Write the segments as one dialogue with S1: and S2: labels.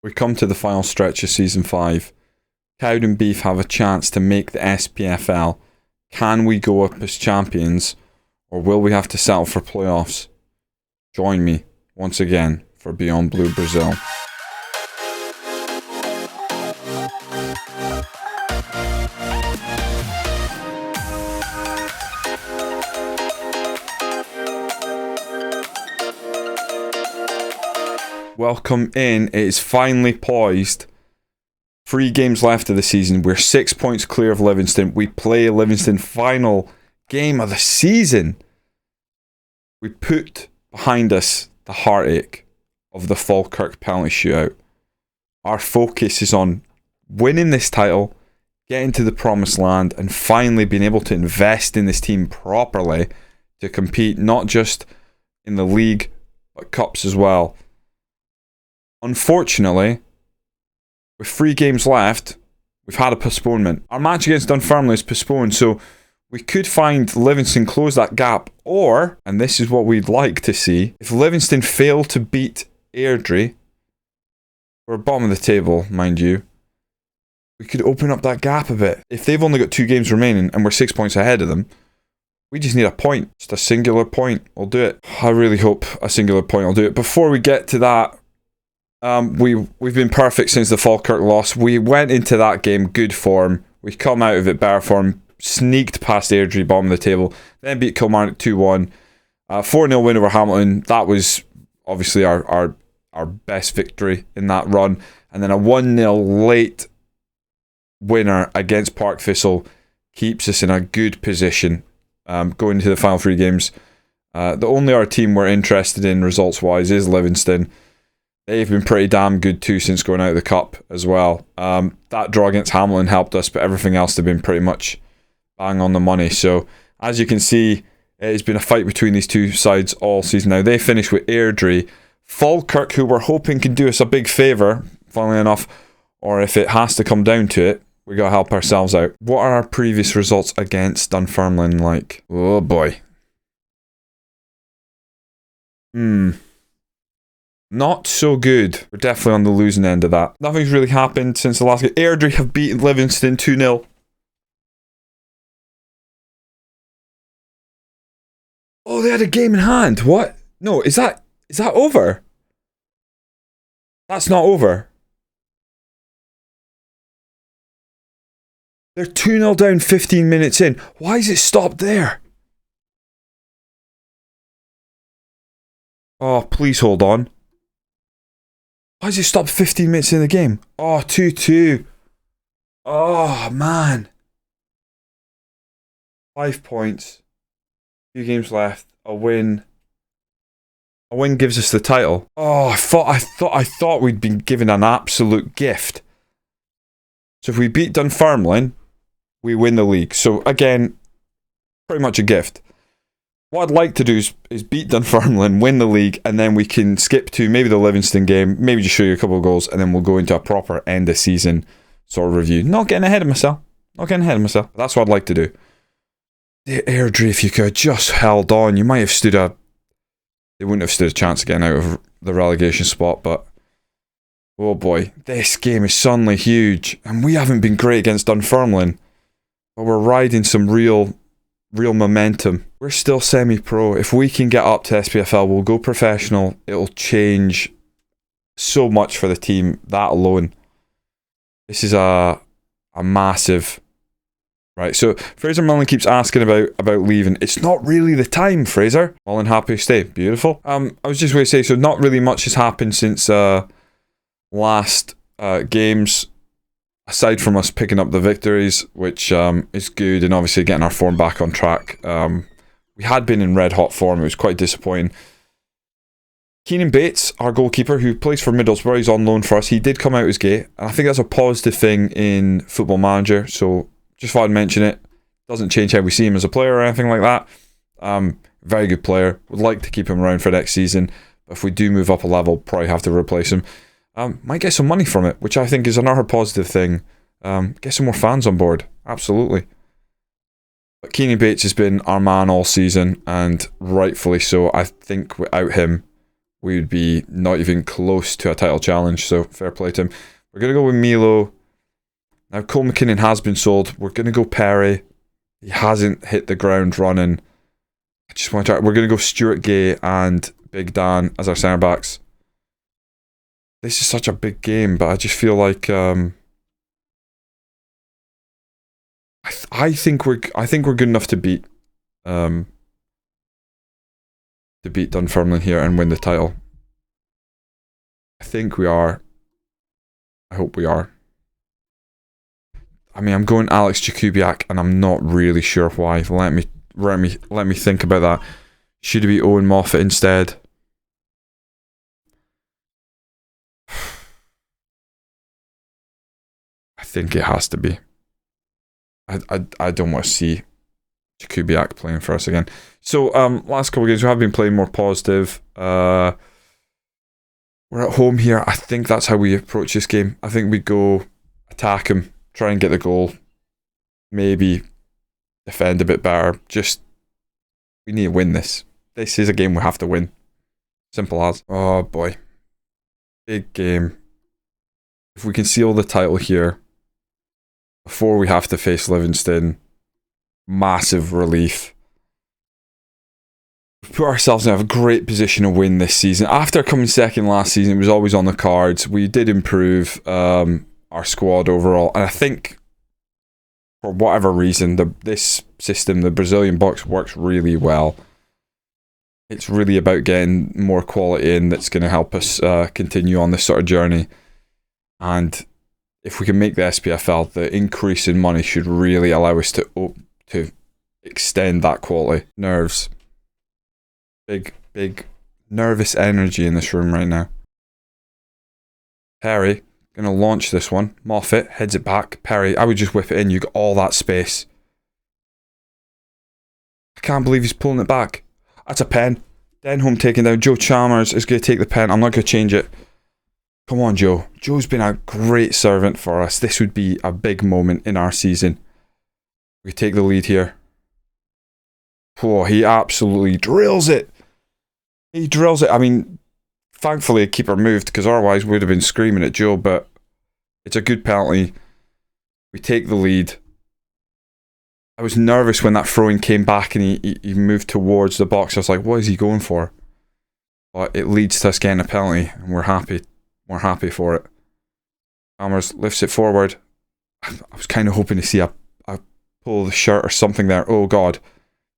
S1: We come to the final stretch of Season 5. Cowdenbeath have a chance to make the SPFL. Can we go up as champions, or will we have to settle for playoffs? Join me once again for Beyond Blue Brazil. Welcome in. It is finally poised. 3 games left of the season. We're 6 points clear of Livingston. We play Livingston final game of the season. We put behind us the heartache of the Falkirk penalty shootout. Our focus is on winning this title, getting to the promised land, and finally being able to invest in this team properly to compete not just in the league but cups as well. Unfortunately, with 3 games left, we've had a postponement. Our match against Dunfermline is postponed, so we could find Livingston close that gap, or, and this is what we'd like to see, if Livingston fail to beat T&III, we're bottom of the table, mind you, we could open up that gap a bit. If they've only got 2 games remaining and we're 6 points ahead of them, we just need a point. Just a singular point will do it. I really hope a singular point will do it. Before we get to that, we've been perfect since the Falkirk loss. We went into that game good form. We come out of it better form. Sneaked past T&III, bottom of the table. Then beat Kilmarnock 2-1. 4-0 win over Hamilton. That was obviously our best victory in that run. And then a 1-0 late winner against Park Thistle keeps us in a good position going into the final 3 games. The only other team we're interested in results-wise is Livingston. They've been pretty damn good too since going out of the cup as well. That draw against Hamilton helped us, but everything else they've been pretty much bang on the money. So as you can see, it's been a fight between these two sides all season now. They finished with T&III. Falkirk, who we're hoping can do us a big favour, funnily enough, or if it has to come down to it, we got to help ourselves out. What are our previous results against Dunfermline like? Oh boy. Not so good. We're definitely on the losing end of that. Nothing's really happened since the last game. T&III have beaten Livingston 2-0. Oh, they had a game in hand. What? No, is that over? That's not over. They're 2-0 down 15 minutes in. Why is it stopped there? Oh, please hold on. Why does it stop 15 minutes in the game? Oh, 2-2. Oh, man. 5 points. 2 games left. A win. A win gives us the title. Oh, I thought we'd been given an absolute gift. So if we beat Dunfermline, we win the league. So again, pretty much a gift. What I'd like to do is beat Dunfermline, win the league, and then we can skip to maybe the Livingston game, maybe just show you a couple of goals, and then we'll go into a proper end of season sort of review. Not getting ahead of myself. That's what I'd like to do. The T&III, if you could just held on, you might have they wouldn't have stood a chance of getting out of the relegation spot, but oh boy, this game is suddenly huge, and we haven't been great against Dunfermline, but we're riding some real momentum. We're still semi-pro. If we can get up to SPFL, we'll go professional. It'll change so much for the team. That alone. This is a massive. Right, so Fraser Mullen keeps asking about leaving. It's not really the time, Fraser. Mullen happy to stay. Beautiful. I was just going to say, so not really much has happened since last games. Aside from us picking up the victories, which is good, and obviously getting our form back on track. We had been in red hot form. It was quite disappointing. Keenan Bates, our goalkeeper, who plays for Middlesbrough, he's on loan for us. He did come out as gay, and I think that's a positive thing in Football Manager, so just thought I'd mention it. Doesn't change how we see him as a player or anything like that. Very good player. Would like to keep him around for next season, but if we do move up a level, probably have to replace him. Might get some money from it, which I think is another positive thing. Get some more fans on board. Absolutely. But Keenan Bates has been our man all season, and rightfully so. I think without him, we would be not even close to a title challenge. So fair play to him. We're going to go with Milo. Now Cole McKinnon has been sold. We're going to go Perry. He hasn't hit the ground running. I just want to try. We're going to go Stuart Gay and Big Dan as our centre backs. This is such a big game, but I just feel like I think we're good enough to beat Dunfermline here and win the title. I think we are. I hope we are. I mean, I'm going Alex Jakubiak, and I'm not really sure why. Let me think about that. Should it be Owen Moffat instead? I think it has to be. I don't want to see Jakubiak playing for us again. So last couple of games we have been playing more positive. We're at home here. I think that's how we approach this game. I think we go attack him, try and get the goal, maybe defend a bit better. Just we need to win this. This is a game we have to win. Simple as. Oh boy, big game. If we can seal the title here before we have to face Livingston, massive relief. We've put ourselves in a great position to win this season. After coming second last season, it was always on the cards. We did improve our squad overall, and I think for whatever reason, this system, the Brazilian box, works really well. It's really about getting more quality in that's going to help us continue on this sort of journey. And if we can make the SPFL, the increase in money should really allow us to extend that quality. Nerves. Big nervous energy in this room right now. Perry, going to launch this one. Moffat heads it back. Perry, I would just whip it in. You got all that space. I can't believe he's pulling it back. That's a pen. Denholm taken down. Joe Chalmers is going to take the pen. I'm not going to change it. Come on, Joe. Joe's been a great servant for us. This would be a big moment in our season. We take the lead here. Oh, he absolutely drills it. He drills it. I mean, thankfully a keeper moved, because otherwise we would have been screaming at Joe, but it's a good penalty. We take the lead. I was nervous when that throw-in came back and he moved towards the box. I was like, what is he going for? But it leads to us getting a penalty, and we're happy. We're happy for it. Chalmers lifts it forward. I was kind of hoping to see a pull of the shirt or something there. Oh God.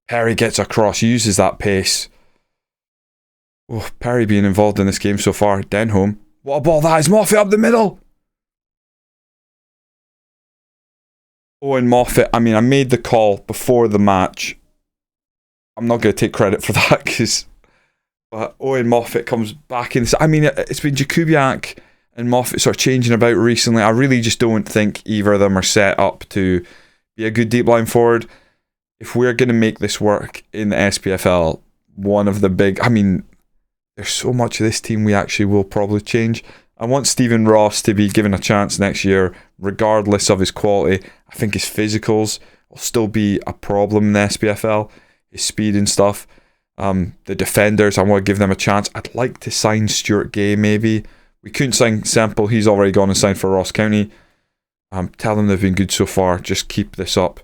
S1: Perry gets across, uses that pace. Oh, Perry being involved in this game so far. Denholm. What a ball that is. Moffat up the middle. Owen Moffat. I mean, I made the call before the match. I'm not going to take credit for that, but Owen Moffat comes back in. I mean, it's been Jakubiak and Moffat sort of changing about recently. I really just don't think either of them are set up to be a good deep line forward. If we're going to make this work in the SPFL, one of the big... I mean, there's so much of this team we actually will probably change. I want Stephen Ross to be given a chance next year, regardless of his quality. I think his physicals will still be a problem in the SPFL, his speed and stuff. The defenders, I want to give them a chance. I'd like to sign Stuart Gay, maybe. We couldn't sign Semple. He's already gone and signed for Ross County. Tell them they've been good so far. Just keep this up.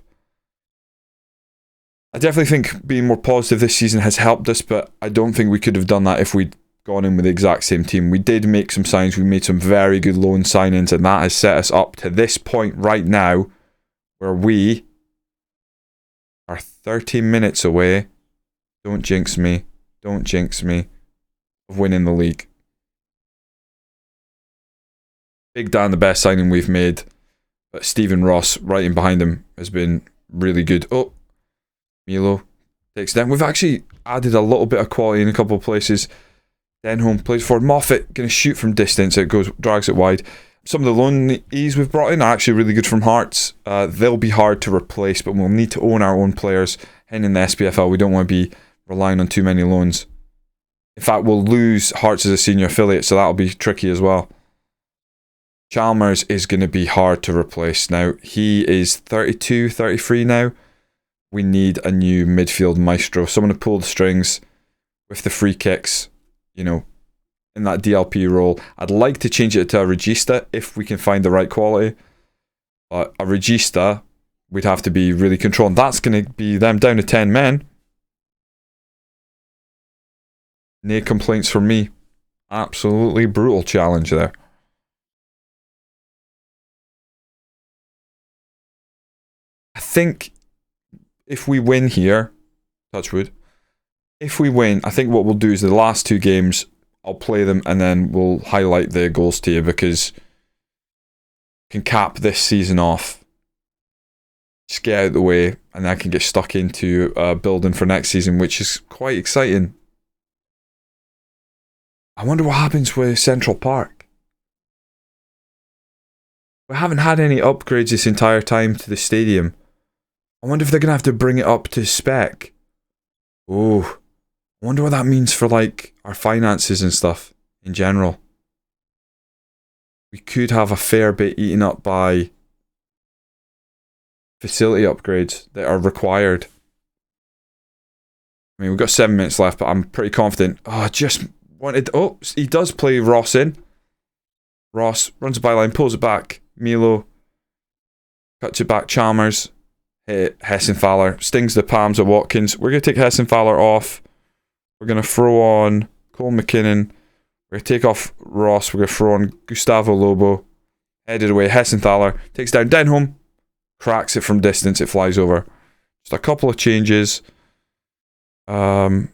S1: I definitely think being more positive this season has helped us, but I don't think we could have done that if we'd gone in with the exact same team. We did make some signings. We made some very good loan signings, and that has set us up to this point right now where we are 13 minutes away. Don't jinx me. Don't jinx me. Of winning the league. Big Dan, the best signing we've made. But Stephen Ross, right in behind him, has been really good. Oh, Milo takes down. We've actually added a little bit of quality in a couple of places. Denholm plays forward. Moffat going to shoot from distance. It goes, drags it wide. Some of the loanees we've brought in are actually really good from Hearts. They'll be hard to replace, but we'll need to own our own players. And in the SPFL, we don't want to be relying on too many loans. In fact, we'll lose Hearts as a senior affiliate, so that'll be tricky as well. Chalmers is going to be hard to replace now. He is 32, 33 now. We need a new midfield maestro. Someone to pull the strings with the free kicks. You know, in that DLP role. I'd like to change it to a regista if we can find the right quality. But a regista, we'd have to be really controlled. That's going to be them down to 10 men. No complaints from me. Absolutely brutal challenge there. I think if we win here, touch wood, if we win, I think what we'll do is the last 2 games, I'll play them and then we'll highlight the goals to you, because we can cap this season off, just get out of the way, and I can get stuck into building for next season, which is quite exciting. I wonder what happens with Central Park. We haven't had any upgrades this entire time to the stadium. I wonder if they're going to have to bring it up to spec. Oh, I wonder what that means for like our finances and stuff in general. We could have a fair bit eaten up by facility upgrades that are required. I mean, we've got 7 minutes left, but I'm pretty confident. Oh, he does play Ross in. Ross runs a byline, pulls it back. Milo cuts it back. Chalmers hit Hessenfowler, stings the palms of Watkins. We're going to take Hessenfowler off. We're going to throw on Cole McKinnon. We're going to take off Ross. We're going to throw on Gustavo Lobo. Headed away. Hessenfowler takes down Denholm. Cracks it from distance. It flies over. Just a couple of changes. Milo's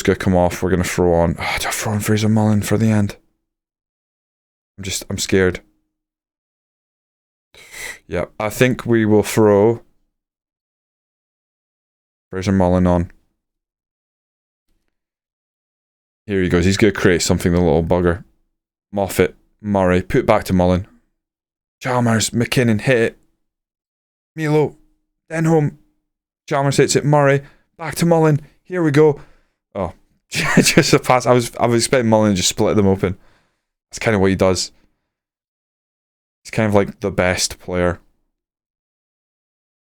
S1: going to come off. We're going to throw on... Oh, do I throw on Fraser Mullen for the end? I'm scared. Yeah, I think we will throw Fraser Mullen on. Here he goes. He's going to create something, the little bugger. Moffat, Murray, put back to Mullen. Chalmers, McKinnon, hit it. Milo, Denholm. Chalmers hits it. Murray, back to Mullen. Here we go. Oh, just a pass. I was expecting Mullen to just split them open. That's kind of what he does. He's kind of like the best player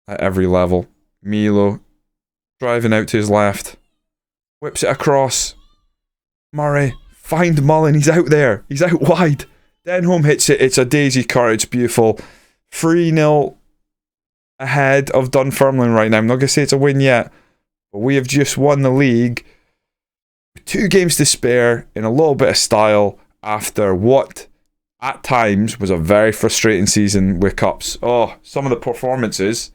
S1: at every level. Milo driving out to his left. Whips it across. Murray, find Mullen. He's out there. He's out wide. Denholm hits it. It's a daisy cut. It's beautiful. 3-0 ahead of Dunfermline right now. I'm not going to say it's a win yet, but we have just won the league. 2 games to spare in a little bit of style after what at times was a very frustrating season with cups. Oh, some of the performances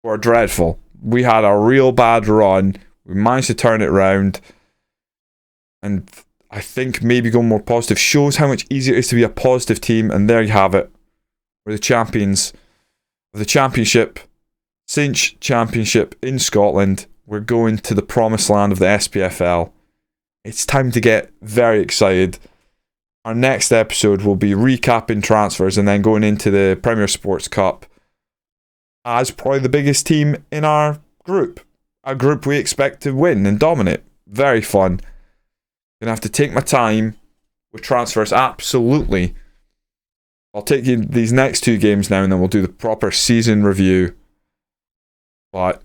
S1: were dreadful. We had a real bad run. We managed to turn it around. And I think maybe going more positive shows how much easier it is to be a positive team. And there you have it. We're the champions of the championship, Cinch Championship in Scotland. We're going to the promised land of the SPFL. It's time to get very excited. Our next episode will be recapping transfers and then going into the Premier Sports Cup as probably the biggest team in our group. A group we expect to win and dominate. Very fun. Gonna have to take my time with transfers, absolutely. I'll take you these next 2 games now and then we'll do the proper season review. But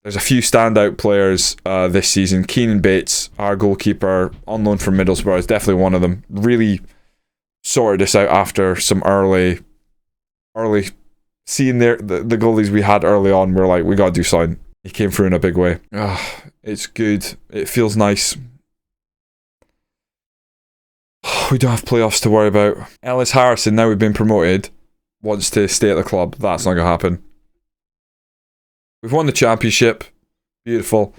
S1: there's a few standout players this season. Keenan Bates, our goalkeeper, on loan from Middlesbrough, is definitely one of them. Really sorted this out after some early seeing the goalies we had early on. We're like, we got to do something. He came through in a big way. It's good. It feels nice. We don't have playoffs to worry about. Ellis Harrison, now we've been promoted, wants to stay at the club. That's not going to happen. We've won the championship. Beautiful.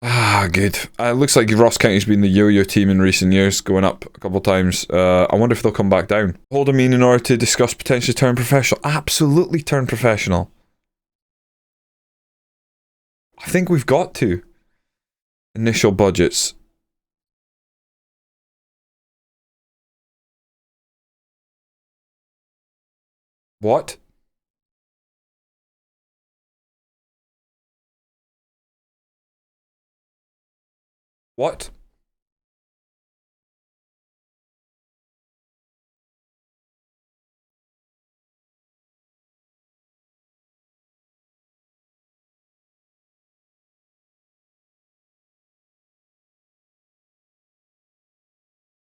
S1: Good. It looks like Ross County's been the yo-yo team in recent years, going up a couple of times. I wonder if they'll come back down. Hold a meeting in order to discuss potentially turn professional. Absolutely turn professional. I think we've got to. Initial budgets. What? What?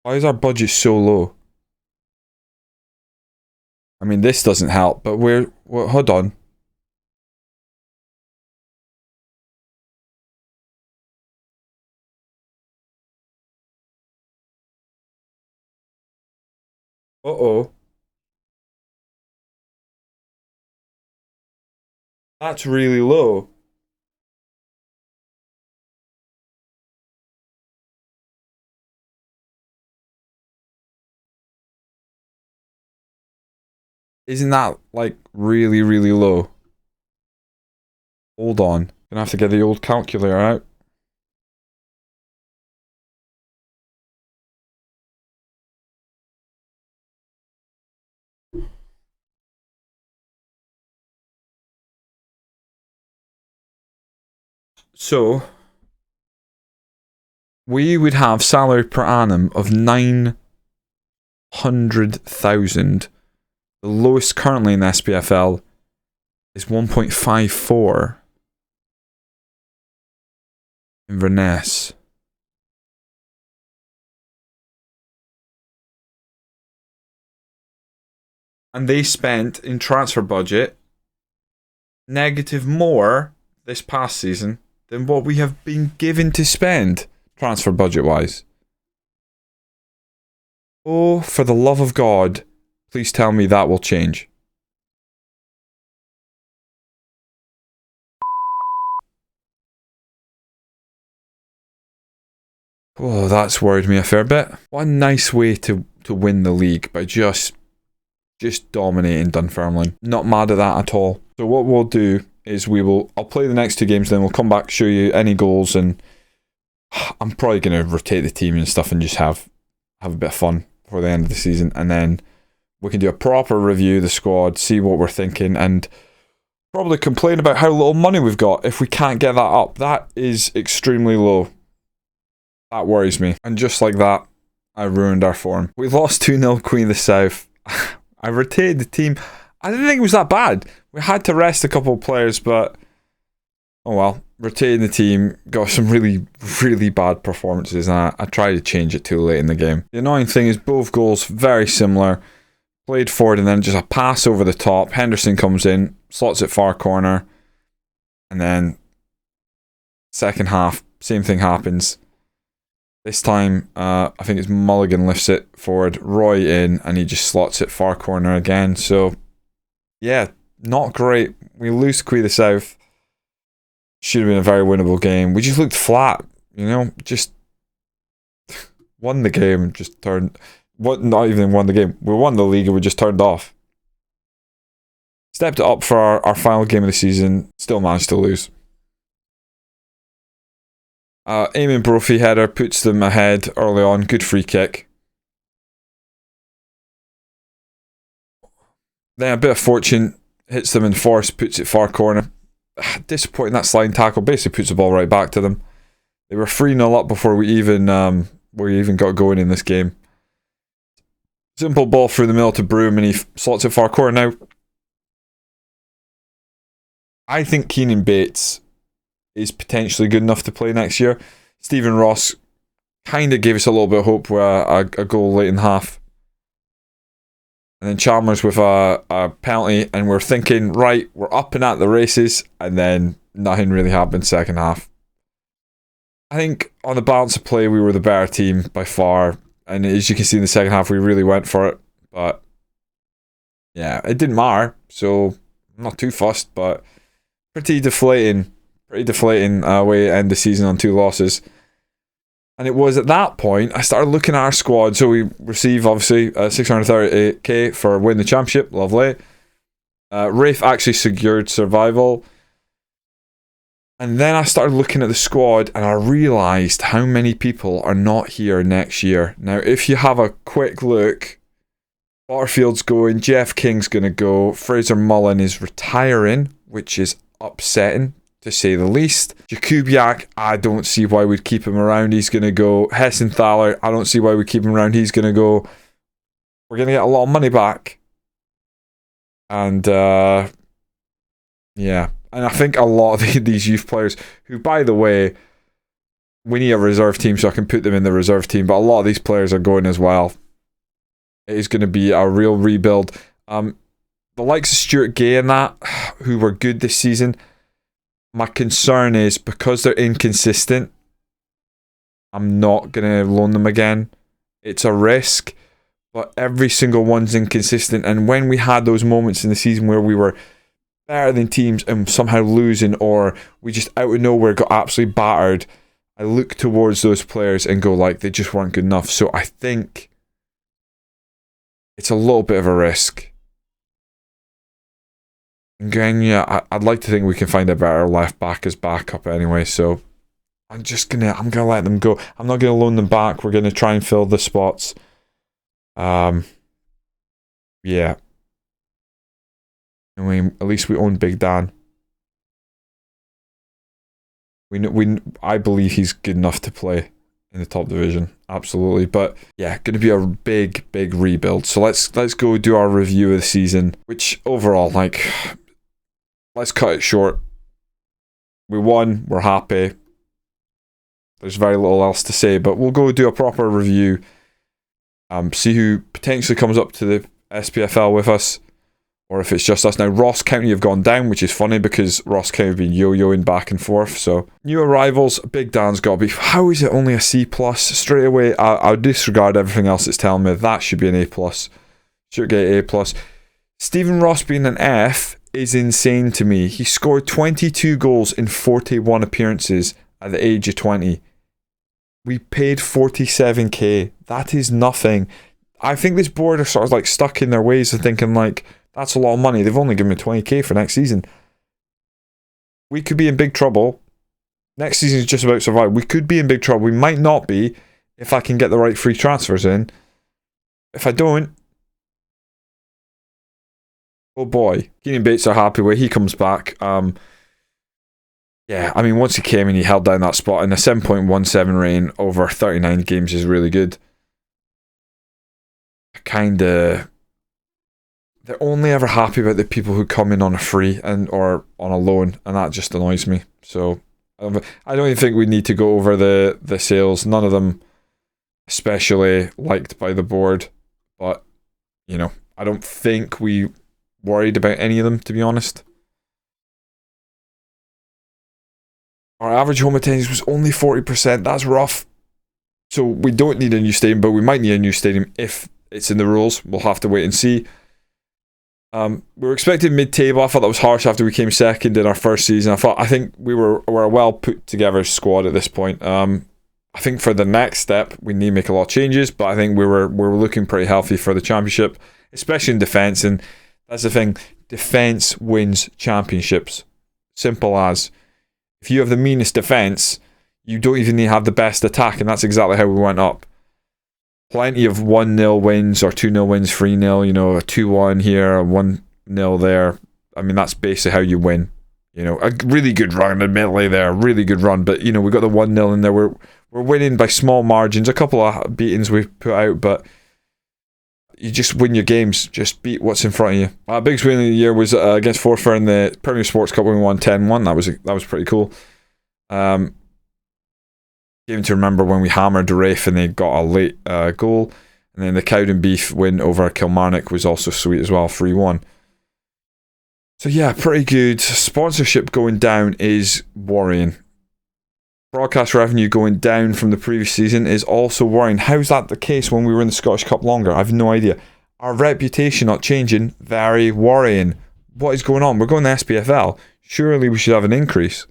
S1: Why is our budget so low? I mean, this doesn't help, but hold on. Uh-oh. That's really low. Isn't that, like, really, really low? Hold on. Gonna have to get the old calculator out. So, we would have salary per annum of 900,000. The lowest currently in SPFL is 1.54 in Inverness. And they spent in transfer budget negative more this past season than what we have been given to spend transfer budget wise. Oh, for the love of God, please tell me that will change. Oh, that's worried me a fair bit. What a nice way to win the league by just dominating Dunfermline. Not mad at that at all. So what we'll do is I'll play the next two games, then we'll come back, show you any goals, and I'm probably going to rotate the team and stuff and just have a bit of fun before the end of the season, and then we can do a proper review of the squad, see what we're thinking, and probably complain about how little money we've got if we can't get that up. That is extremely low. That worries me. And just like that, I ruined our form. We lost 2-0 Queen of the South. I retained the team. I didn't think it was that bad. We had to rest a couple of players, but oh well. Retained the team. Got some really, really bad performances, and I tried to change it too late in the game. The annoying thing is both goals very similar. Played forward and then just a pass over the top. Henderson comes in, slots it far corner, and then second half, same thing happens. This time, I think it's Mulligan lifts it forward, Roy in, and he just slots it far corner again. So, yeah, not great. We lose Queen of the South. Should have been a very winnable game. We just looked flat, just won the game, just turned... Not even won the game. We won the league and we just turned off. Stepped it up for our final game of the season. Still managed to lose. Eamon Brophy header puts them ahead early on. Good free kick. Then a bit of fortune hits them in force, puts it far corner. Disappointing that sliding tackle. Basically puts the ball right back to them. They were 3-0 up before we even got going in this game. Simple ball through the middle to Broom, and he slots it far corner. Now, I think Keenan Bates is potentially good enough to play next year. Stephen Ross kind of gave us a little bit of hope with a goal late in half. And then Chalmers with a penalty, and we're thinking, right, we're up and at the races, and then nothing really happened second half. I think on the balance of play, we were the better team by far. And as you can see in the second half, we really went for it. But yeah, it didn't matter. So I'm not too fussed, but pretty deflating way to end the season on 2 losses. And it was at that point I started looking at our squad. So we receive obviously 638k for win the championship. Lovely. Rafe actually secured survival. And then I started looking at the squad and I realised how many people are not here next year. Now, if you have a quick look, Butterfield's going, Jeff King's going to go, Fraser Mullen is retiring, which is upsetting, to say the least. Jakubiak, I don't see why we'd keep him around, he's going to go. Hessenthaler, I don't see why we'd keep him around, he's going to go. We're going to get a lot of money back. And, yeah. And I think a lot of these youth players, who, by the way, we need a reserve team so I can put them in the reserve team, but a lot of these players are going as well. It is going to be a real rebuild. The likes of Stuart Gay and that, who were good this season, my concern is because they're inconsistent, I'm not going to loan them again. It's a risk, but every single one's inconsistent. And when we had those moments in the season where we were better than teams and somehow losing, or we just out of nowhere got absolutely battered, I look towards those players and go like, they just weren't good enough. So I think it's a little bit of a risk. Again, yeah, I'd like to think we can find a better left back as backup anyway, so I'm gonna let them go. I'm not gonna loan them back. We're gonna try and fill the spots. Yeah. I mean, at least we own Big Dan. I believe he's good enough to play in the top division, absolutely. But yeah, going to be a big rebuild. So let's go do our review of the season, which overall, like, let's cut it short. We won, we're happy. There's very little else to say, but we'll go do a proper review. See who potentially comes up to the SPFL with us, or if it's just us. Now, Ross County have gone down, which is funny because Ross County have been yo-yoing back and forth. So, new arrivals, Big Dan's got to be... How is it only a C+? Straight away, I'll disregard everything else it's telling me. That should be an A+. Should get A+. Stephen Ross being an F is insane to me. He scored 22 goals in 41 appearances at the age of 20. We paid 47k. That is nothing. I think this board are sort of like stuck in their ways of thinking like, that's a lot of money. They've only given me 20k for next season. We could be in big trouble. Next season is just about survival. We could be in big trouble. We might not be if I can get the right free transfers in. If I don't, oh boy. Keenan Bates are happy with. He comes back. Yeah, I mean, once he came and he held down that spot, and a 7.17 rating over 39 games is really good. They're only ever happy about the people who come in on a free or on a loan, and that just annoys me. So I don't even think we need to go over the sales. None of them especially liked by the board, but you know, I don't think we worried about any of them, to be honest. Our average home attendance was only 40%. That's rough. So we don't need a new stadium, but we might need a new stadium if it's in the rules. We'll have to wait and see. We were expecting mid-table. I thought that was harsh after we came second in our first season. I think we were a well put together squad at this point. I think for the next step we need to make a lot of changes, but I think we were looking pretty healthy for the championship, especially in defence. And that's the thing: defence wins championships. Simple as. If you have the meanest defence, you don't even need to have the best attack, and that's exactly how we went up. Plenty of 1-0 wins or 2-0 wins, 3-0, you know, a 2-1 here, a 1-0 there. I mean, that's basically how you win. You know, a really good run, admittedly, there, a really good run, but, you know, we got the 1-0 in there. We're winning by small margins, a couple of beatings we put out, but you just win your games, just beat what's in front of you. Our biggest win of the year was against Forfar in the Premier Sports Cup when we won 10-1. That was pretty cool. Game to remember when we hammered the Rafe and they got a late goal. And then the Cowdenbeath win over Kilmarnock was also sweet as well, 3-1. So yeah, pretty good. Sponsorship going down is worrying. Broadcast revenue going down from the previous season is also worrying. How's that the case when we were in the Scottish Cup longer? I have no idea. Our reputation not changing, very worrying. What is going on? We're going to SPFL. Surely we should have an increase.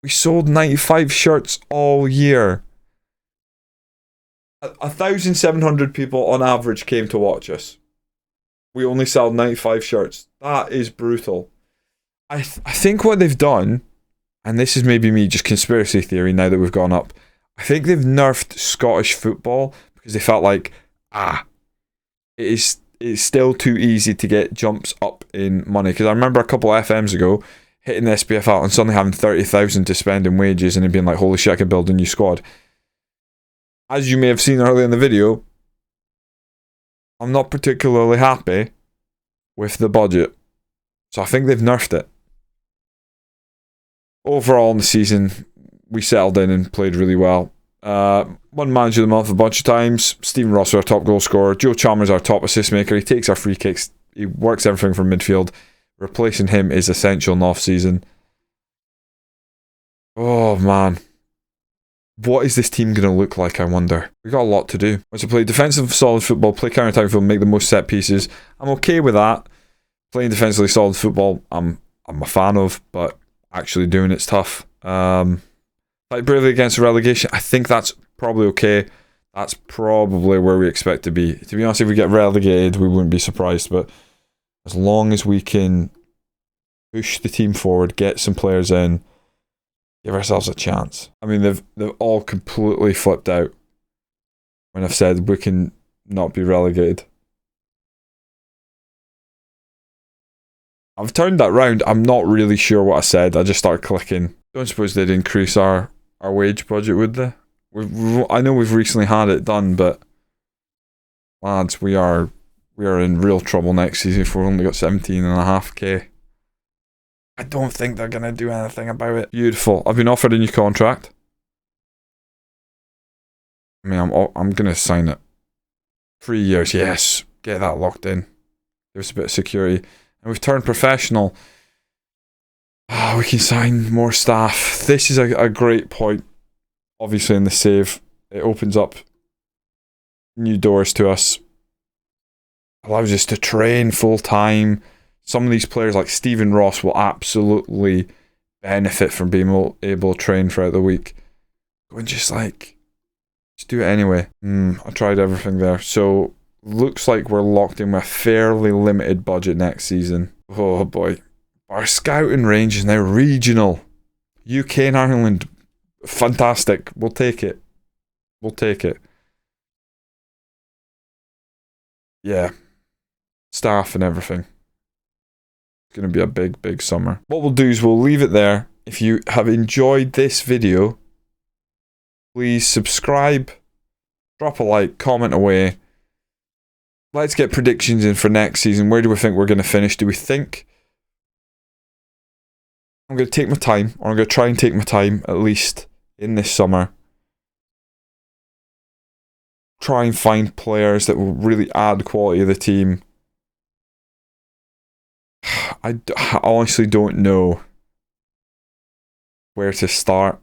S1: We sold 95 shirts all year. 1,700 people on average came to watch us. We only sold 95 shirts. That is brutal. I think what they've done, and this is maybe me just conspiracy theory now that we've gone up, I think they've nerfed Scottish football because they felt like, it's still too easy to get jumps up in money. Because I remember a couple of FMs ago, hitting the SPFL and suddenly having 30,000 to spend in wages and it being like, holy shit, I can build a new squad. As you may have seen earlier in the video, I'm not particularly happy with the budget. So I think they've nerfed it. Overall in the season, we settled in and played really well. One manager of the month a bunch of times. Stephen Ross, our top goal scorer. Joe Chalmers, our top assist maker. He takes our free kicks. He works everything from midfield. Replacing him is essential in off-season. Oh, man. What is this team going to look like, I wonder? We've got a lot to do. Once we play defensive, solid football, play counter-attack football, make the most set pieces. I'm okay with that. Playing defensively solid football, I'm a fan of, but actually doing it's tough. Fight bravely against relegation, I think that's probably okay. That's probably where we expect to be. To be honest, if we get relegated, we wouldn't be surprised, but as long as we can push the team forward, get some players in, give ourselves a chance. I mean, they've all completely flipped out when I've said we can not be relegated. I've turned that round. I'm not really sure what I said. I just started clicking. Don't suppose they'd increase our wage budget, would they? I know we've recently had it done, but lads, we are in real trouble next season if we've only got 17.5k. I don't think they're going to do anything about it. Beautiful. I've been offered a new contract. I mean, I'm going to sign it. 3 years, yes. Get that locked in. Give us a bit of security. And we've turned professional. We can sign more staff. This is a great point. Obviously, in the save, it opens up new doors to us. Allows us to train full time. Some of these players, like Stephen Ross, will absolutely benefit from being able to train throughout the week. Go and just do it anyway. I tried everything there. So, looks like we're locked in with a fairly limited budget next season. Oh boy. Our scouting range is now regional. UK and Ireland, fantastic. We'll take it. We'll take it. Yeah. Staff and everything. It's going to be a big, big summer. What we'll do is we'll leave it there. If you have enjoyed this video, please subscribe, drop a like, comment away. Let's get predictions in for next season. Where do we think we're going to finish? Do we think... I'm going to take my time, or I'm going to try and take my time, at least in this summer. Try and find players that will really add quality to the team. I honestly don't know where to start.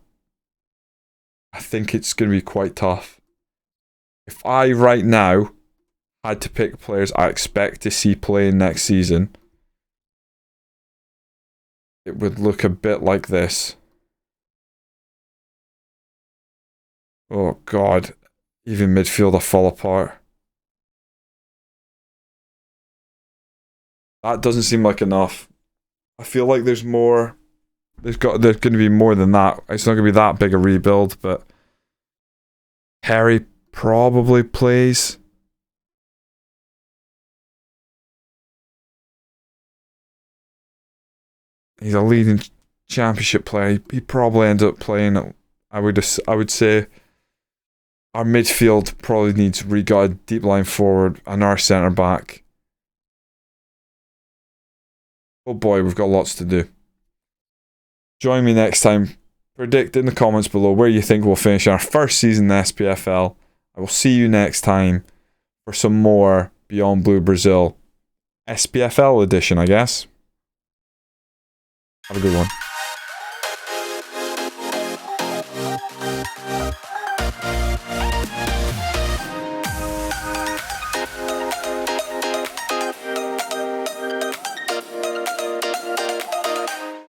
S1: I think it's going to be quite tough. If I, right now, had to pick players I expect to see playing next season, it would look a bit like this. Oh God, even midfield I fall apart. That doesn't seem like enough. I feel like there's more. There's going to be more than that. It's not going to be that big a rebuild, but Harry probably plays. He's a leading championship player. He probably ends up playing. I would say our midfield probably needs re-guard, deep line forward, and our centre back. Oh boy, we've got lots to do. Join me next time. Predict in the comments below where you think we'll finish our first season in the SPFL. I will see you next time for some more Beyond Blue Brazil SPFL edition, I guess. Have a good one.